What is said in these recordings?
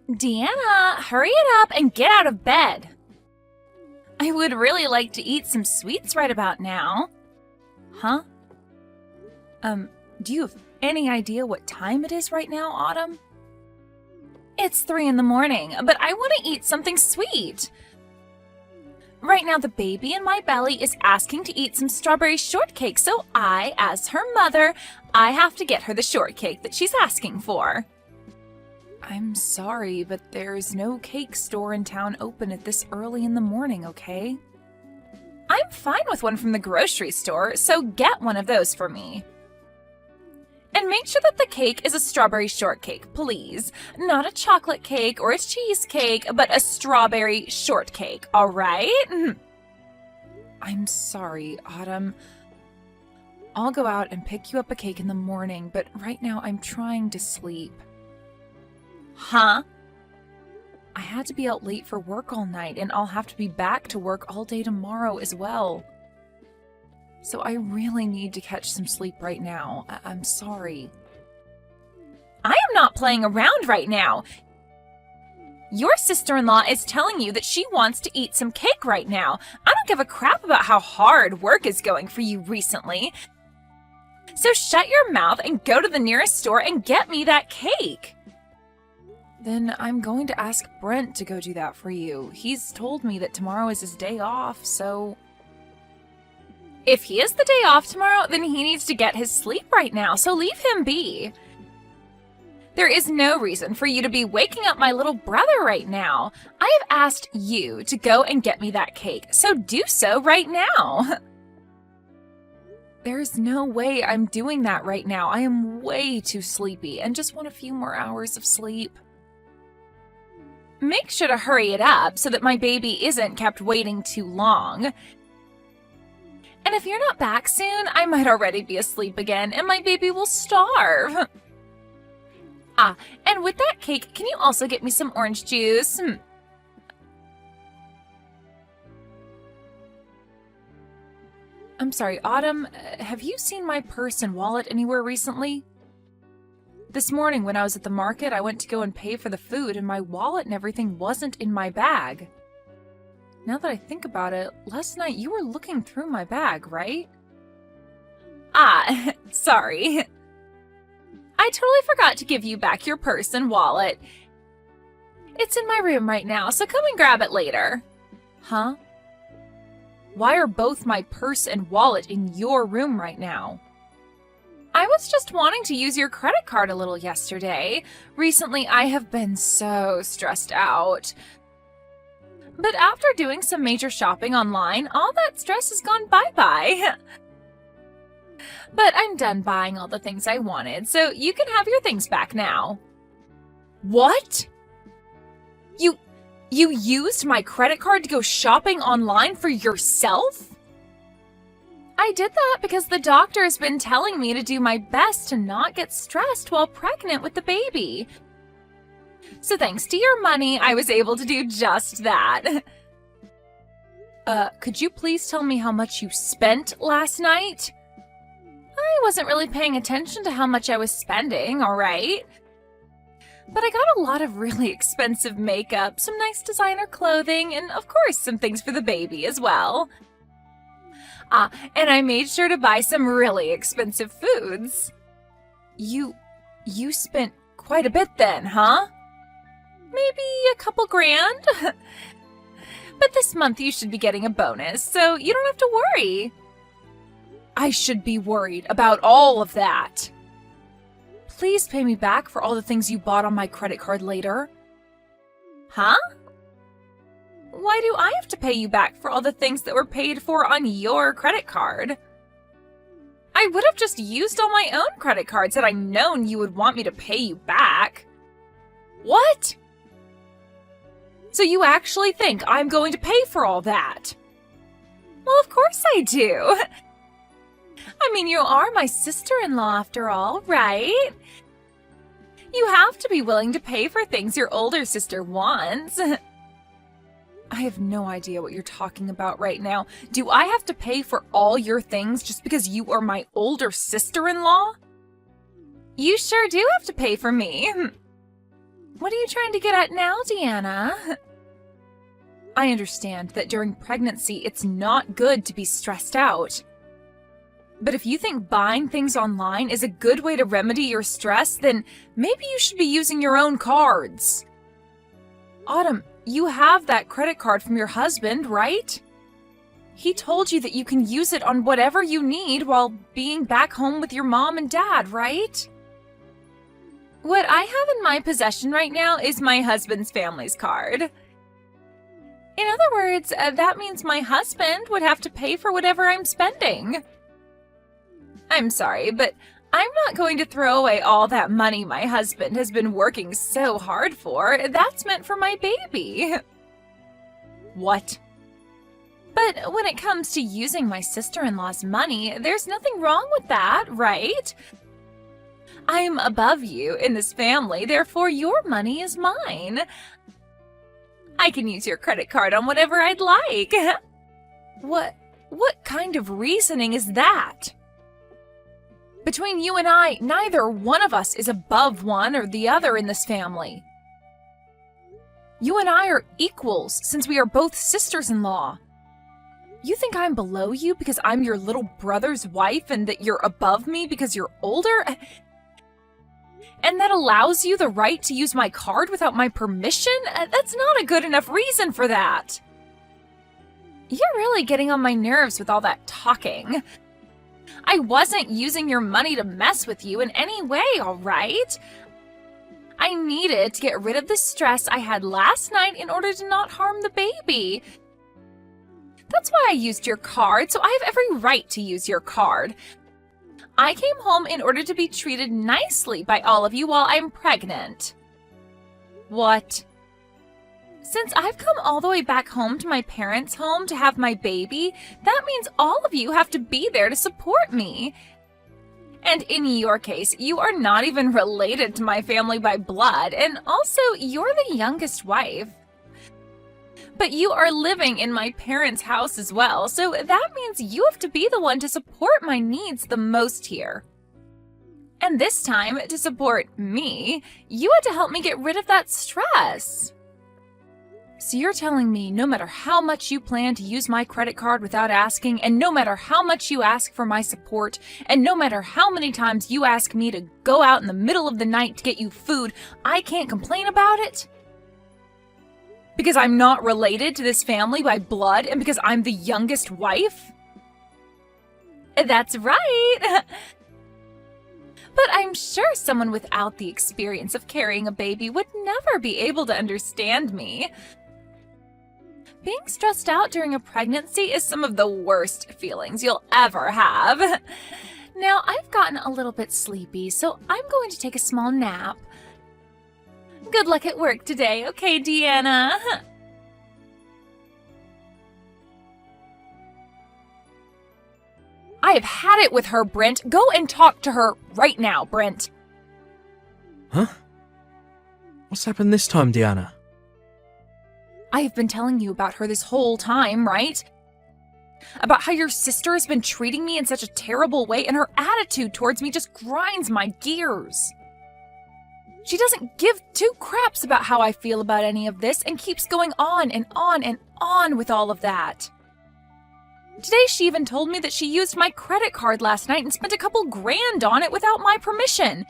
Deanna, hurry it up and get out of bed. I would really like to eat some sweets right about now. Huh? Do you have any idea what time it is right now, Autumn? It's 3 in the morning, but I want to eat something sweet. Right now, the baby in my belly is asking to eat some strawberry shortcake, so I, as her mother, I have to get her the shortcake that she's asking for. I'm sorry, but there's no cake store in town open at this early in the morning, okay? I'm fine with one from the grocery store, so get one of those for me. And make sure that the cake is a strawberry shortcake, please. Not a chocolate cake or a cheesecake, but a strawberry shortcake, all right? I'm sorry, Autumn. I'll go out and pick you up a cake in the morning, but right now I'm trying to sleep. Huh? I had to be out late for work all night, and I'll have to be back to work all day tomorrow as well. So I really need to catch some sleep right now. I'm sorry. I am not playing around right now. Your sister-in-law is telling you that she wants to eat some cake right now. I don't give a crap about how hard work is going for you recently. So shut your mouth and go to the nearest store and get me that cake. Then I'm going to ask Brent to go do that for you. He's told me that tomorrow is his day off, so... If he has the day off tomorrow, then he needs to get his sleep right now, so leave him be. There is no reason for you to be waking up my little brother right now. I have asked you to go and get me that cake, so do so right now. There's no way I'm doing that right now. I am way too sleepy and just want a few more hours of sleep. Make sure to hurry it up so that my baby isn't kept waiting too long. And if you're not back soon, I might already be asleep again and my baby will starve. And with that cake, can you also get me some orange juice? I'm sorry, Autumn, have you seen my purse and wallet anywhere recently? This morning when I was at the market, I went to go and pay for the food and my wallet and everything wasn't in my bag. Now that I think about it, last night you were looking through my bag, right? Sorry. I totally forgot to give you back your purse and wallet. It's in my room right now, so come and grab it later. Huh? Why are both my purse and wallet in your room right now? I was just wanting to use your credit card a little yesterday. Recently, I have been so stressed out. But after doing some major shopping online, all that stress has gone bye-bye. But I'm done buying all the things I wanted, so you can have your things back now. What? You used my credit card to go shopping online for yourself? I did that because the doctor has been telling me to do my best to not get stressed while pregnant with the baby. So thanks to your money, I was able to do just that. Could you please tell me how much you spent last night? I wasn't really paying attention to how much I was spending, alright? But I got a lot of really expensive makeup, some nice designer clothing, and of course some things for the baby as well. And I made sure to buy some really expensive foods. You spent quite a bit then, huh? Maybe a couple grand? But this month you should be getting a bonus, so you don't have to worry. I should be worried about all of that. Please pay me back for all the things you bought on my credit card later. Huh? Why do I have to pay you back for all the things that were paid for on your credit card? I would have just used all my own credit cards had I known you would want me to pay you back. What? So you actually think I'm going to pay for all that? Well, of course I do. I mean, you are my sister-in-law after all, right? You have to be willing to pay for things your older sister wants. I have no idea what you're talking about right now. Do I have to pay for all your things just because you are my older sister-in-law? You sure do have to pay for me. What are you trying to get at now, Deanna? I understand that during pregnancy, it's not good to be stressed out. But if you think buying things online is a good way to remedy your stress, then maybe you should be using your own cards. Autumn, you have that credit card from your husband, right? He told you that you can use it on whatever you need while being back home with your mom and dad, right? What I have in my possession right now is my husband's family's card. In other words, that means my husband would have to pay for whatever I'm spending. I'm sorry, but I'm not going to throw away all that money my husband has been working so hard for. That's meant for my baby. What? But when it comes to using my sister-in-law's money, there's nothing wrong with that, right? I'm above you in this family, therefore your money is mine. I can use your credit card on whatever I'd like. What kind of reasoning is that? Between you and I, neither one of us is above one or the other in this family. You and I are equals since we are both sisters-in-law. You think I'm below you because I'm your little brother's wife and that you're above me because you're older? And that allows you the right to use my card without my permission? That's not a good enough reason for that. You're really getting on my nerves with all that talking. I wasn't using your money to mess with you in any way, all right? I needed to get rid of the stress I had last night in order to not harm the baby. That's why I used your card, so I have every right to use your card. I came home in order to be treated nicely by all of you while I'm pregnant. What? Since I've come all the way back home to my parents' home to have my baby, that means all of you have to be there to support me. And in your case, you are not even related to my family by blood, and also you're the youngest wife. But you are living in my parents' house as well, so that means you have to be the one to support my needs the most here. And this time, to support me, you had to help me get rid of that stress. So you're telling me no matter how much you plan to use my credit card without asking, and no matter how much you ask for my support, and no matter how many times you ask me to go out in the middle of the night to get you food, I can't complain about it? Because I'm not related to this family by blood, and because I'm the youngest wife? That's right! But I'm sure someone without the experience of carrying a baby would never be able to understand me. Being stressed out during a pregnancy is some of the worst feelings you'll ever have. Now, I've gotten a little bit sleepy, so I'm going to take a small nap. Good luck at work today, okay, Deanna? I have had it with her, Brent. Go and talk to her right now, Brent. Huh? What's happened this time, Deanna? I have been telling you about her this whole time, right? About how your sister has been treating me in such a terrible way, and her attitude towards me just grinds my gears. She doesn't give two craps about how I feel about any of this and keeps going on and on and on with all of that. Today she even told me that she used my credit card last night and spent a couple grand on it without my permission.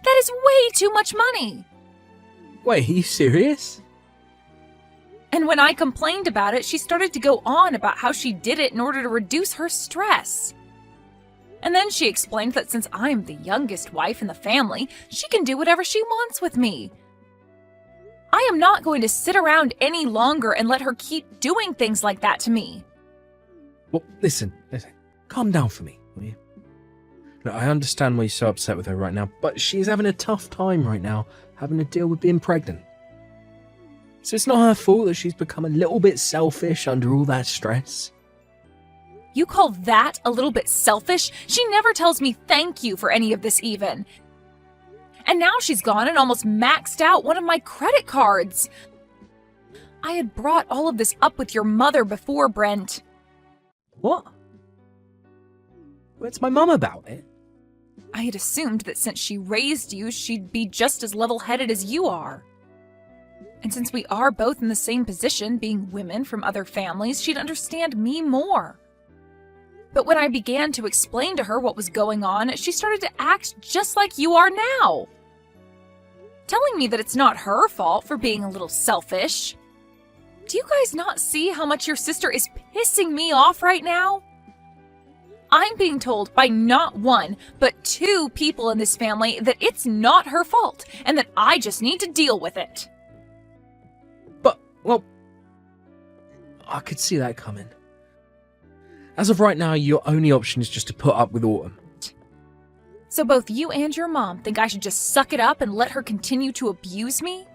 That is way too much money. Wait, are you serious? And when I complained about it, she started to go on about how she did it in order to reduce her stress. And then she explained that since I'm the youngest wife in the family, she can do whatever she wants with me. I am not going to sit around any longer and let her keep doing things like that to me. Well, listen. Calm down for me, will you? Look, I understand why you're so upset with her right now, but she's having a tough time right now, having to deal with being pregnant. So it's not her fault that she's become a little bit selfish under all that stress. You call that a little bit selfish? She never tells me thank you for any of this even. And now she's gone and almost maxed out one of my credit cards. I had brought all of this up with your mother before, Brent. What? Where's my mum about it? I had assumed that since she raised you, she'd be just as level-headed as you are. And since we are both in the same position, being women from other families, she'd understand me more. But when I began to explain to her what was going on, she started to act just like you are now. Telling me that it's not her fault for being a little selfish. Do you guys not see how much your sister is pissing me off right now? I'm being told by not one, but 2 people in this family that it's not her fault and that I just need to deal with it. But, well, I could see that coming. As of right now, your only option is just to put up with Autumn. So both you and your mom think I should just suck it up and let her continue to abuse me?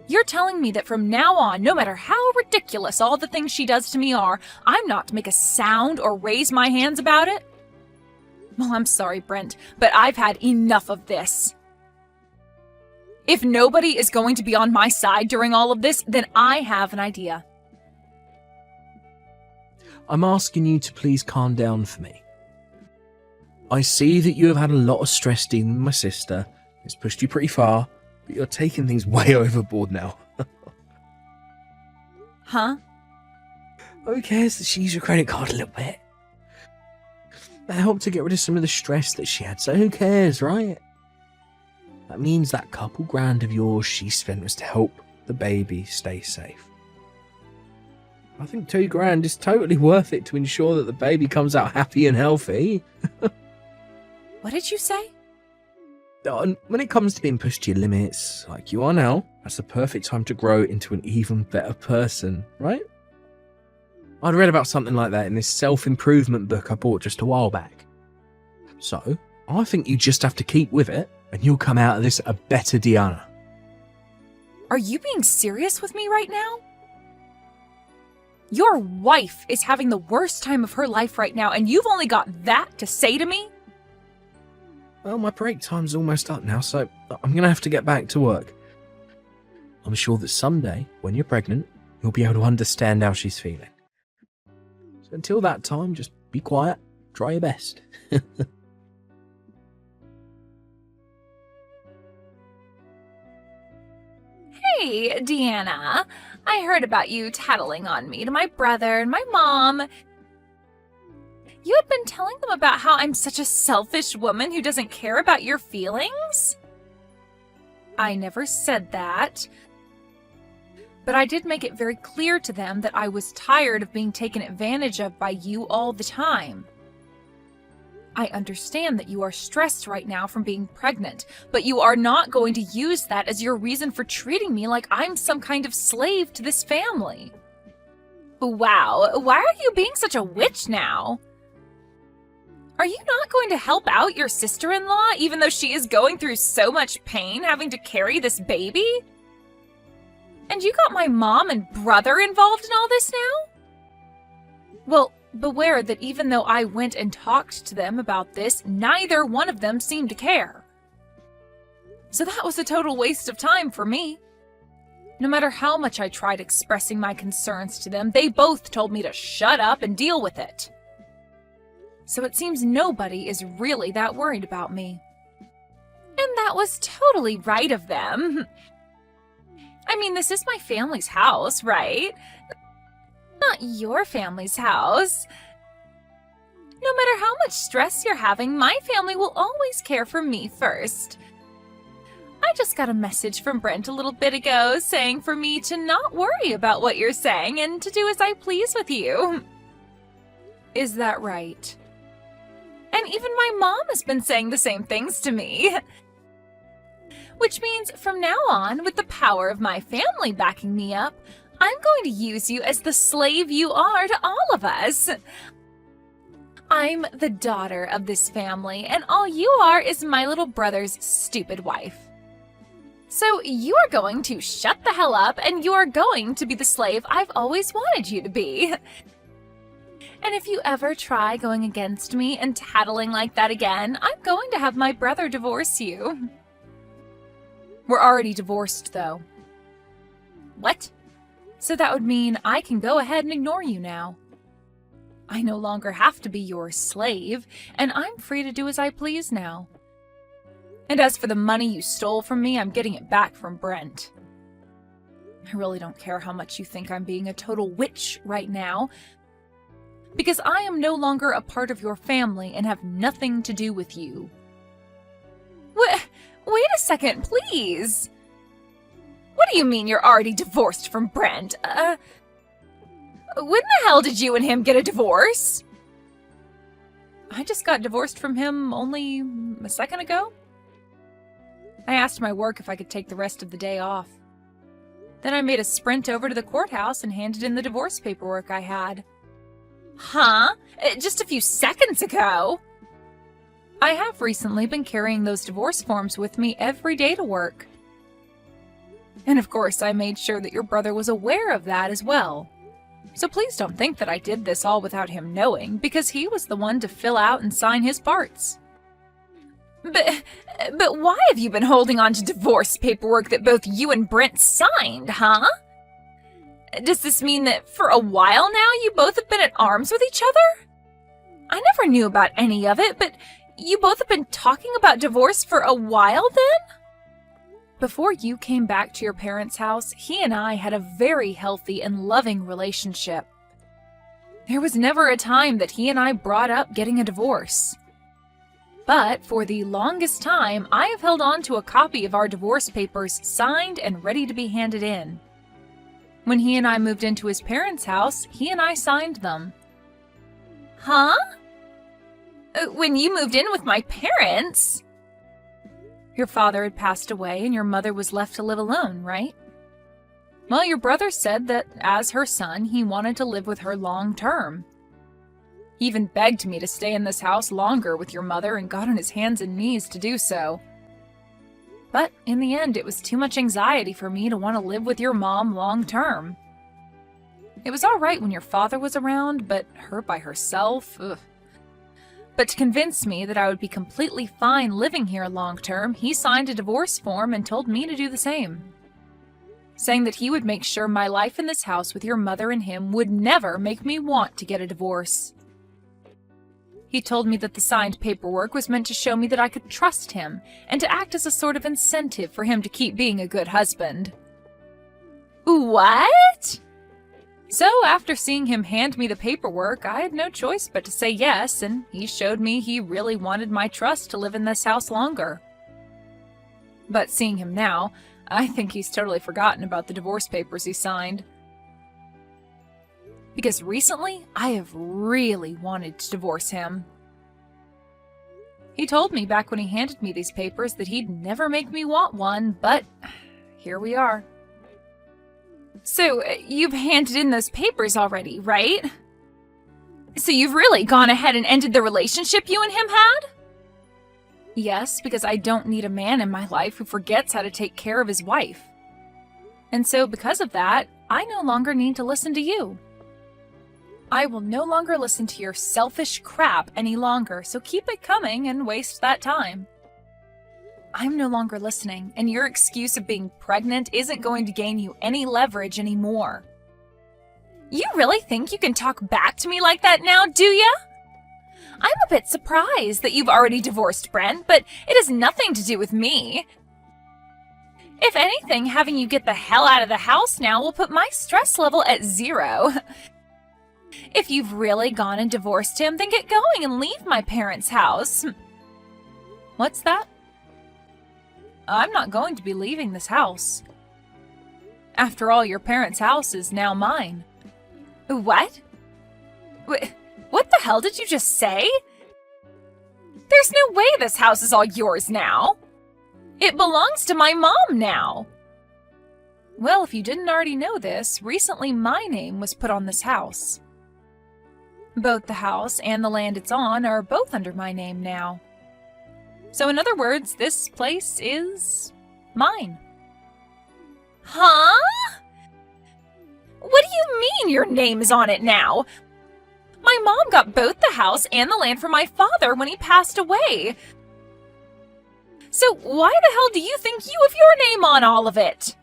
You're telling me that from now on, no matter how ridiculous all the things she does to me are, I'm not to make a sound or raise my hands about it? Well, I'm sorry, Brent, but I've had enough of this. If nobody is going to be on my side during all of this, then I have an idea. I'm asking you to please calm down for me. I see that you have had a lot of stress dealing with my sister. It's pushed you pretty far, but you're taking things way overboard now. Huh? Who cares that she used your credit card a little bit? That helped to get rid of some of the stress that she had, so who cares, right? That means that couple grand of yours she spent was to help the baby stay safe. I think $2,000 is totally worth it to ensure that the baby comes out happy and healthy. What did you say? When it comes to being pushed to your limits, like you are now, that's the perfect time to grow into an even better person, right? I'd read about something like that in this self-improvement book I bought just a while back. So, I think you just have to keep with it, and you'll come out of this a better Deanna. Are you being serious with me right now? Your wife is having the worst time of her life right now, and you've only got that to say to me? Well, my break time's almost up now, so I'm going to have to get back to work. I'm sure that someday, when you're pregnant, you'll be able to understand how she's feeling. So until that time, just be quiet, try your best. Hey, Deanna. I heard about you tattling on me to my brother and my mom. You had been telling them about how I'm such a selfish woman who doesn't care about your feelings? I never said that. But I did make it very clear to them that I was tired of being taken advantage of by you all the time. I understand that you are stressed right now from being pregnant, but you are not going to use that as your reason for treating me like I'm some kind of slave to this family. Wow, why are you being such a witch now? Are you not going to help out your sister-in-law, even though she is going through so much pain having to carry this baby? And you got my mom and brother involved in all this now? Well, beware that even though I went and talked to them about this, neither one of them seemed to care. So that was a total waste of time for me. No matter how much I tried expressing my concerns to them, they both told me to shut up and deal with it. So it seems nobody is really that worried about me. And that was totally right of them. I mean, this is my family's house, right? Not your family's house. No matter how much stress you're having, my family will always care for me first. I just got a message from Brent a little bit ago saying for me to not worry about what you're saying and to do as I please with you. Is that right? And even my mom has been saying the same things to me. Which means from now on, with the power of my family backing me up, I'm going to use you as the slave you are to all of us. I'm the daughter of this family, and all you are is my little brother's stupid wife. So you are going to shut the hell up, and you are going to be the slave I've always wanted you to be. And if you ever try going against me and tattling like that again, I'm going to have my brother divorce you. We're already divorced, though. What? So that would mean I can go ahead and ignore you now. I no longer have to be your slave, and I'm free to do as I please now. And as for the money you stole from me, I'm getting it back from Brent. I really don't care how much you think I'm being a total witch right now, because I am no longer a part of your family and have nothing to do with you. Wait a second, please. What do you mean you're already divorced from Brent? When the hell did you and him get a divorce? I just got divorced from him only a second ago. I asked my work if I could take the rest of the day off. Then I made a sprint over to the courthouse and handed in the divorce paperwork I had. Huh? Just a few seconds ago? I have recently been carrying those divorce forms with me every day to work. And of course, I made sure that your brother was aware of that as well. So please don't think that I did this all without him knowing, because he was the one to fill out and sign his parts. But why have you been holding on to divorce paperwork that both you and Brent signed, huh? Does this mean that for a while now you both have been at arms with each other? I never knew about any of it, but you both have been talking about divorce for a while then? Before you came back to your parents' house, he and I had a very healthy and loving relationship. There was never a time that he and I brought up getting a divorce. But for the longest time, I have held on to a copy of our divorce papers signed and ready to be handed in. When he and I moved into his parents' house, he and I signed them. Huh? When you moved in with my parents? Your father had passed away and your mother was left to live alone, right? Well, your brother said that as her son, he wanted to live with her long term. He even begged me to stay in this house longer with your mother and got on his hands and knees to do so. But in the end, it was too much anxiety for me to want to live with your mom long term. It was all right when your father was around, but her by herself, ugh. But to convince me that I would be completely fine living here long term, he signed a divorce form and told me to do the same, saying that he would make sure my life in this house with your mother and him would never make me want to get a divorce. He told me that the signed paperwork was meant to show me that I could trust him and to act as a sort of incentive for him to keep being a good husband. What? So after seeing him hand me the paperwork, I had no choice but to say yes, and he showed me he really wanted my trust to live in this house longer. But seeing him now, I think he's totally forgotten about the divorce papers he signed. Because recently, I have really wanted to divorce him. He told me back when he handed me these papers that he'd never make me want one, but here we are. So, you've handed in those papers already, right? So you've really gone ahead and ended the relationship you and him had? Yes, because I don't need a man in my life who forgets how to take care of his wife. And so because of that, I no longer need to listen to you. I will no longer listen to your selfish crap any longer, so keep it coming and waste that time. I'm no longer listening, and your excuse of being pregnant isn't going to gain you any leverage anymore. You really think you can talk back to me like that now, do ya? I'm a bit surprised that you've already divorced Brent, but it has nothing to do with me. If anything, having you get the hell out of the house now will put my stress level at 0. If you've really gone and divorced him, then get going and leave my parents' house. What's that? I'm not going to be leaving this house. After all, your parents' house is now mine. What? What the hell did you just say? There's no way this house is all yours now. It belongs to my mom now. Well, if you didn't already know this, recently my name was put on this house. Both the house and the land it's on are both under my name now. So in other words, this place is mine. Huh? What do you mean your name is on it now? My mom got both the house and the land from my father when he passed away. So why the hell do you think you have your name on all of it?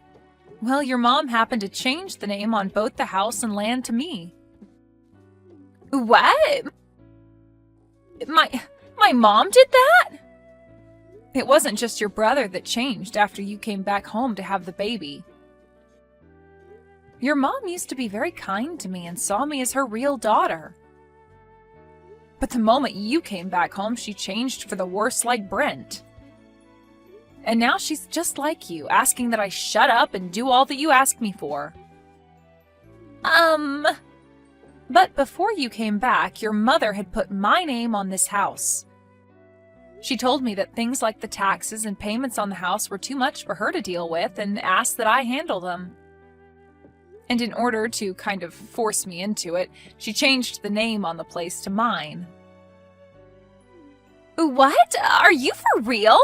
Well, your mom happened to change the name on both the house and land to me. What? My mom did that? It wasn't just your brother that changed after you came back home to have the baby. Your mom used to be very kind to me and saw me as her real daughter. But the moment you came back home, she changed for the worse like Brent. And now she's just like you, asking that I shut up and do all that you ask me for. But before you came back, your mother had put my name on this house. She told me that things like the taxes and payments on the house were too much for her to deal with and asked that I handle them. And in order to kind of force me into it, she changed the name on the place to mine. What? Are you for real?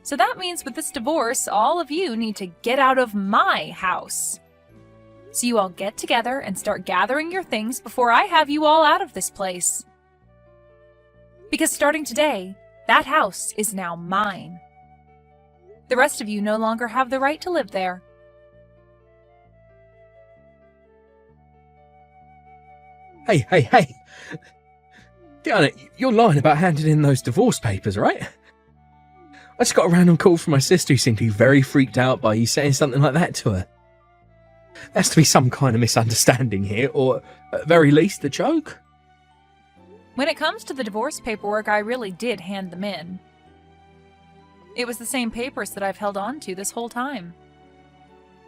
So that means with this divorce, all of you need to get out of my house. So you all get together and start gathering your things before I have you all out of this place. Because starting today, that house is now mine. The rest of you no longer have the right to live there. Hey. Diana, you're lying about handing in those divorce papers, right? I just got a random call from my sister who seemed to be very freaked out by you saying something like that to her. There has to be some kind of misunderstanding here, or at the very least, a joke. When it comes to the divorce paperwork, I really did hand them in. It was the same papers that I've held on to this whole time.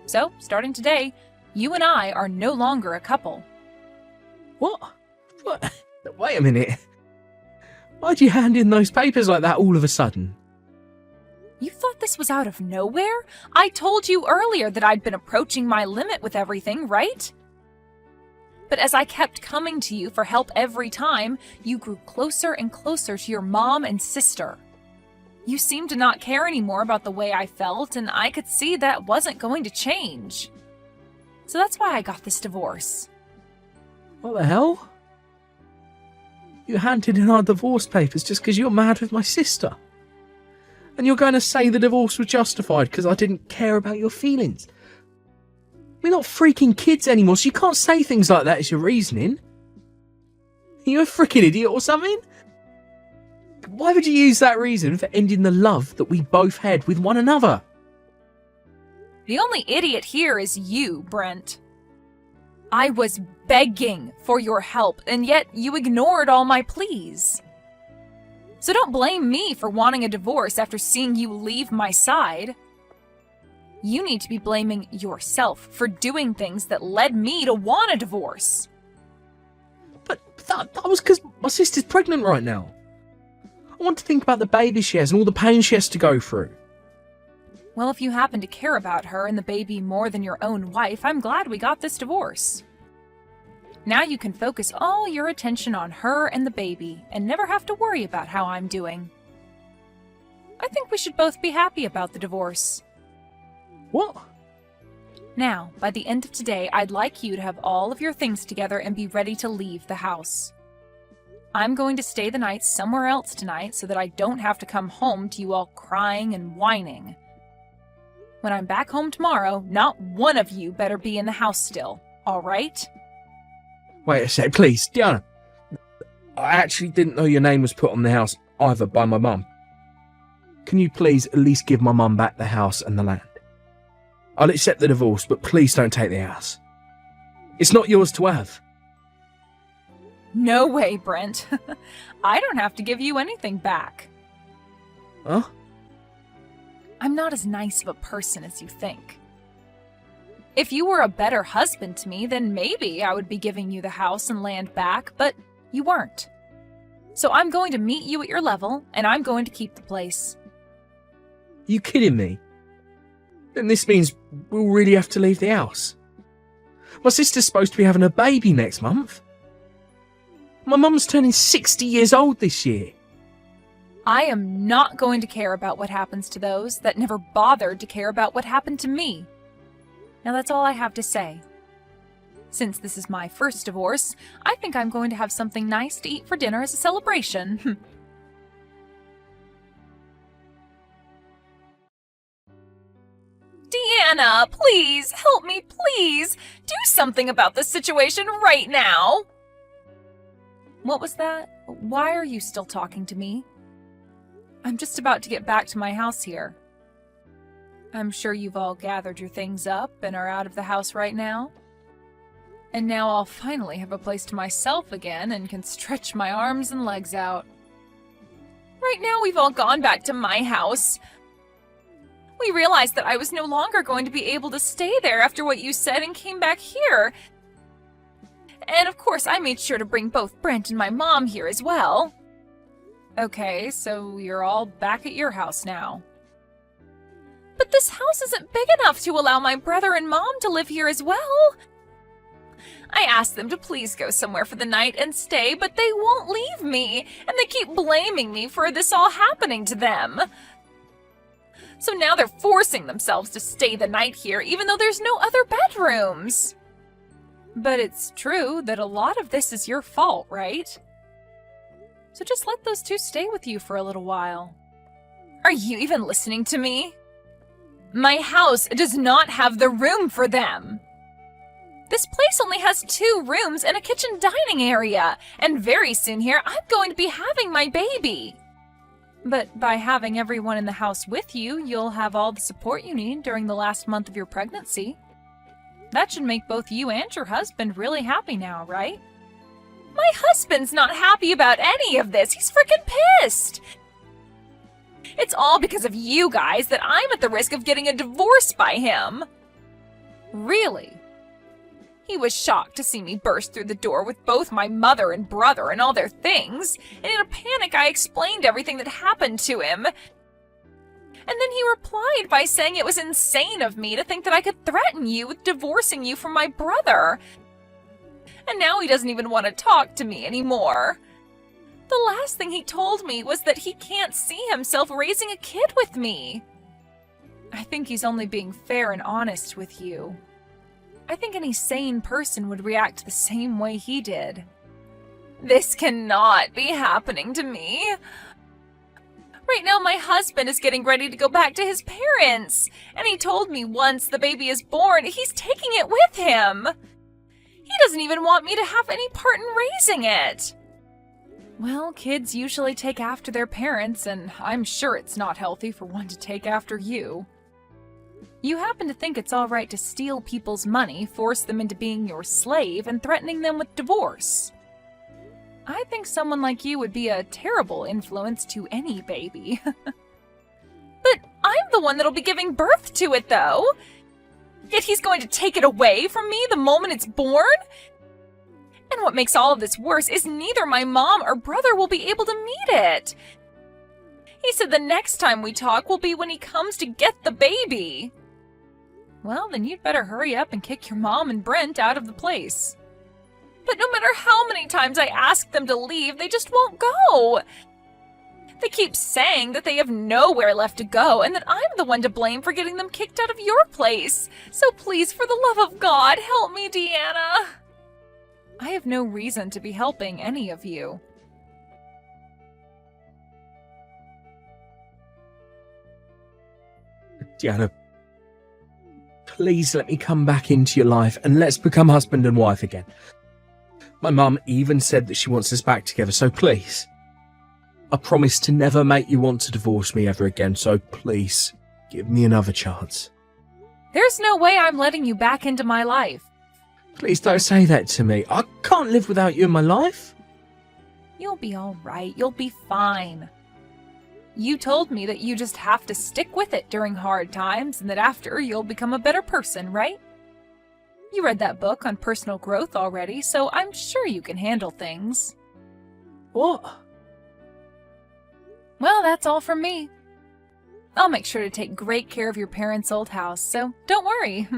So, starting today, you and I are no longer a couple. What? Wait a minute. Why'd you hand in those papers like that all of a sudden? You thought this was out of nowhere? I told you earlier that I'd been approaching my limit with everything, right? But as I kept coming to you for help every time, you grew closer and closer to your mom and sister. You seemed to not care anymore about the way I felt, and I could see that wasn't going to change. So that's why I got this divorce. What the hell? You handed in our divorce papers just because you're mad with my sister. And you're going to say the divorce was justified because I didn't care about your feelings. We're not freaking kids anymore, so you can't say things like that as your reasoning. Are you a freaking idiot or something? Why would you use that reason for ending the love that we both had with one another? The only idiot here is you, Brent. I was begging for your help, and yet you ignored all my pleas. So don't blame me for wanting a divorce after seeing you leave my side. You need to be blaming yourself for doing things that led me to want a divorce. But that was because my sister's pregnant right now. I want to think about the baby she has and all the pain she has to go through. Well, if you happen to care about her and the baby more than your own wife, I'm glad we got this divorce. Now you can focus all your attention on her and the baby and never have to worry about how I'm doing. I think we should both be happy about the divorce. What? Now, by the end of today, I'd like you to have all of your things together and be ready to leave the house. I'm going to stay the night somewhere else tonight so that I don't have to come home to you all crying and whining. When I'm back home tomorrow, not one of you better be in the house still, all right? Wait a sec, please, Diana. I actually didn't know your name was put on the house either by my mum. Can you please at least give my mum back the house and the land? I'll accept the divorce, but please don't take the house. It's not yours to have. No way, Brent. I don't have to give you anything back. Huh? I'm not as nice of a person as you think. If you were a better husband to me, then maybe I would be giving you the house and land back, but you weren't. So I'm going to meet you at your level, and I'm going to keep the place. You kidding me? Then this means we'll really have to leave the house. My sister's supposed to be having a baby next month. My mum's turning 60 years old this year. I am not going to care about what happens to those that never bothered to care about what happened to me. Now that's all I have to say. Since this is my first divorce, I think I'm going to have something nice to eat for dinner as a celebration. Deanna, please, help me, please! Do something about this situation right now! What was that? Why are you still talking to me? I'm just about to get back to my house here. I'm sure you've all gathered your things up and are out of the house right now. And now I'll finally have a place to myself again and can stretch my arms and legs out. Right now we've all gone back to my house. We realized that I was no longer going to be able to stay there after what you said and came back here. And of course I made sure to bring both Brent and my mom here as well. Okay, so you're all back at your house now. But this house isn't big enough to allow my brother and mom to live here as well. I asked them to please go somewhere for the night and stay, but they won't leave me, and they keep blaming me for this all happening to them. So now they're forcing themselves to stay the night here, even though there's no other bedrooms. But it's true that a lot of this is your fault, right? So just let those two stay with you for a little while. Are you even listening to me? My house does not have the room for them. This place only has 2 rooms and a kitchen dining area, and very soon here I'm going to be having my baby. But by having everyone in the house with you, you'll have all the support you need during the last month of your pregnancy. That should make both you and your husband really happy now, right? My husband's not happy about any of this. He's freaking pissed. It's all because of you guys that I'm at the risk of getting a divorce by him. Really? He was shocked to see me burst through the door with both my mother and brother and all their things, and in a panic I explained everything that happened to him. And then he replied by saying it was insane of me to think that I could threaten you with divorcing you from my brother. And now he doesn't even want to talk to me anymore. The last thing he told me was that he can't see himself raising a kid with me. I think he's only being fair and honest with you. I think any sane person would react the same way he did. This cannot be happening to me. Right now my husband is getting ready to go back to his parents, and he told me once the baby is born, he's taking it with him. He doesn't even want me to have any part in raising it. Well, kids usually take after their parents, and I'm sure it's not healthy for one to take after you. You happen to think it's all right to steal people's money, force them into being your slave, and threatening them with divorce. I think someone like you would be a terrible influence to any baby. But I'm the one that'll be giving birth to it, though. Yet he's going to take it away from me the moment it's born? And what makes all of this worse is neither my mom or brother will be able to meet it. He said the next time we talk will be when he comes to get the baby. Well, then you'd better hurry up and kick your mom and Brent out of the place. But no matter how many times I ask them to leave, they just won't go. They keep saying that they have nowhere left to go and that I'm the one to blame for getting them kicked out of your place. So please, for the love of God, help me, Deanna. I have no reason to be helping any of you. Deanna, please let me come back into your life and let's become husband and wife again. My mum even said that she wants us back together, so please. I promise to never make you want to divorce me ever again, so please, give me another chance. There's no way I'm letting you back into my life. Please don't say that to me. I can't live without you in my life. You'll be all right. You'll be fine. You told me that you just have to stick with it during hard times and that after you'll become a better person, right? You read that book on personal growth already, so I'm sure you can handle things. What? Well, that's all from me. I'll make sure to take great care of your parents' old house, so don't worry.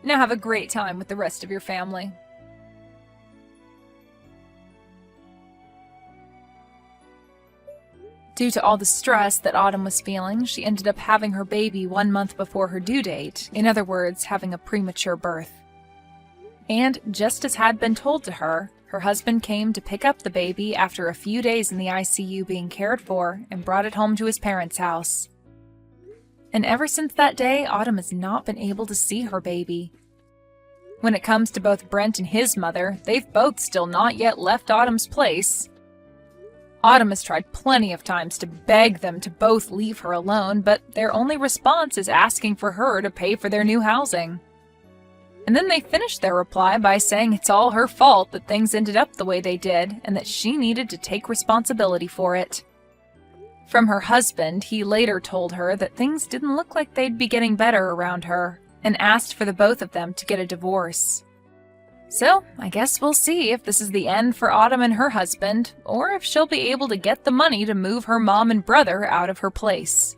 Now have a great time with the rest of your family. Due to all the stress that Autumn was feeling, she ended up having her baby 1 month before her due date, in other words, having a premature birth. And just as had been told to her, her husband came to pick up the baby after a few days in the ICU being cared for and brought it home to his parents' house. And ever since that day, Autumn has not been able to see her baby. When it comes to both Brent and his mother, they've both still not yet left Autumn's place. Autumn has tried plenty of times to beg them to both leave her alone, but their only response is asking for her to pay for their new housing. And then they finish their reply by saying it's all her fault that things ended up the way they did, and that she needed to take responsibility for it. From her husband, he later told her that things didn't look like they'd be getting better around her, and asked for the both of them to get a divorce. So, I guess we'll see if this is the end for Autumn and her husband, or if she'll be able to get the money to move her mom and brother out of her place.